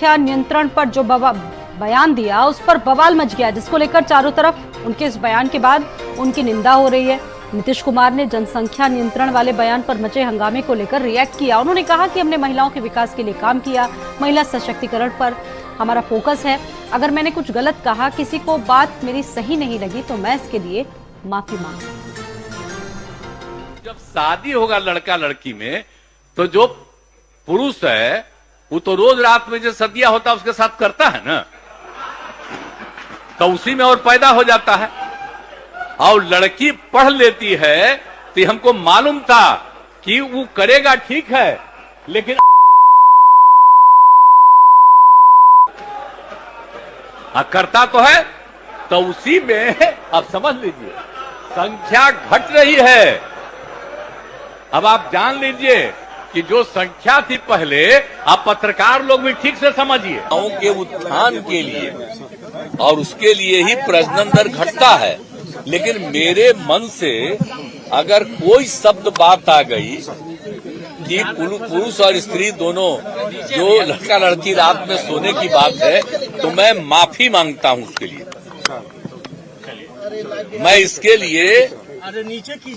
संख्या नियंत्रण पर जो बयान दिया उस पर बवाल मच गया, जिसको लेकर चारों तरफ उनके इस बयान के बाद उनकी निंदा हो रही है। नीतीश कुमार ने जनसंख्या नियंत्रण वाले बयान पर मचे हंगामे को लेकर रिएक्ट किया। उन्होंने कहा कि हमने महिलाओं के विकास के लिए काम किया, महिला सशक्तिकरण पर हमारा फोकस है। अगर मैंने कुछ गलत कहा, किसी को बात मेरी सही नहीं लगी तो मैं इसके लिए माफी मांगू। जब शादी होगा लड़का लड़की में तो जो पुरुष है वो तो रोज रात में जो सदिया होता है उसके साथ करता है ना, तो उसी में और पैदा हो जाता है। और लड़की पढ़ लेती है तो हमको मालूम था कि वो करेगा, ठीक है, लेकिन करता तो है, तो उसी में अब समझ लीजिए संख्या घट रही है। अब आप जान लीजिए कि जो संख्या थी पहले, आप पत्रकार लोग भी ठीक से समझिए, गांव के उत्थान के लिए और उसके लिए ही प्रजनन दर घटता है। लेकिन मेरे मन से अगर कोई शब्द बात आ गई कि पुरुष और स्त्री दोनों जो लड़का लड़की रात में सोने की बात है, तो मैं माफी मांगता हूं उसके लिए। मैं इसके लिए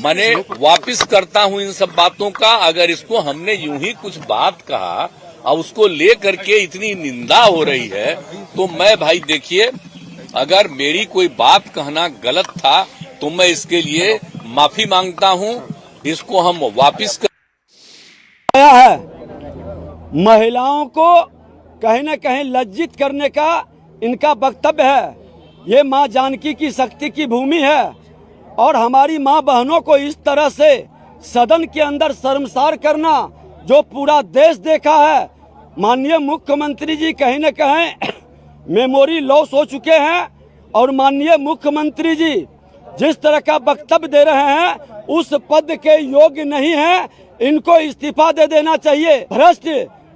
मैंने वापिस करता हूं इन सब बातों का। अगर इसको हमने यूं ही कुछ बात कहा और उसको लेकर के इतनी निंदा हो रही है, तो मैं भाई देखिए, अगर मेरी कोई बात कहना गलत था तो मैं इसके लिए माफी मांगता हूं। इसको हम वापिस आया है। महिलाओं को कहीं न कहीं लज्जित करने का इनका वक्तव्य है। ये मां जानकी की शक्ति की भूमि है और हमारी मां बहनों को इस तरह से सदन के अंदर शर्मसार करना जो पूरा देश देखा है। माननीय मुख्यमंत्री जी कहीं न कहीं मेमोरी लॉस हो चुके हैं और माननीय मुख्यमंत्री जी जिस तरह का वक्तव्य दे रहे हैं उस पद के योग्य नहीं है। इनको इस्तीफा दे देना चाहिए। भ्रष्ट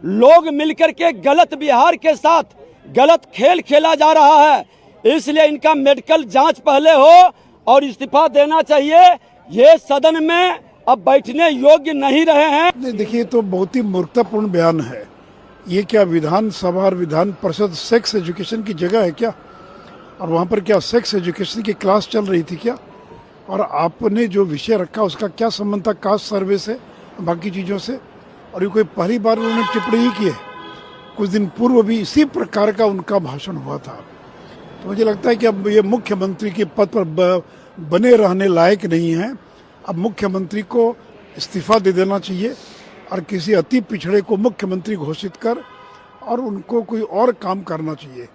लोग मिलकर के गलत बिहार के साथ गलत खेल खेला जा रहा है, इसलिए इनका मेडिकल जांच पहले हो और इस्तीफा देना चाहिए। ये सदन में अब बैठने योग्य नहीं रहे हैं। देखिए, तो बहुत ही मूर्खतापूर्ण बयान है। ये क्या विधानसभा और विधान परिषद सेक्स एजुकेशन की जगह है क्या? और वहाँ पर क्या सेक्स एजुकेशन की क्लास चल रही थी क्या? और आपने जो विषय रखा उसका क्या संबंध था कास्ट सर्वे से, बाकी चीज़ों से? और ये कोई पहली बार उन्होंने टिप्पणी ही की है। कुछ दिन पूर्व भी इसी प्रकार का उनका भाषण हुआ था। तो मुझे लगता है कि अब ये मुख्यमंत्री के पद पर बने रहने लायक नहीं है। अब मुख्यमंत्री को इस्तीफा दे देना चाहिए और किसी अति पिछड़े को मुख्यमंत्री घोषित कर और उनको कोई और काम करना चाहिए।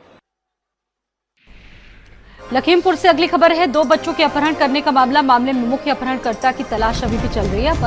लखीमपुर से अगली खबर है। 2 बच्चों के अपहरण करने का मामले में मुख्य अपहरणकर्ता की तलाश अभी भी चल रही है।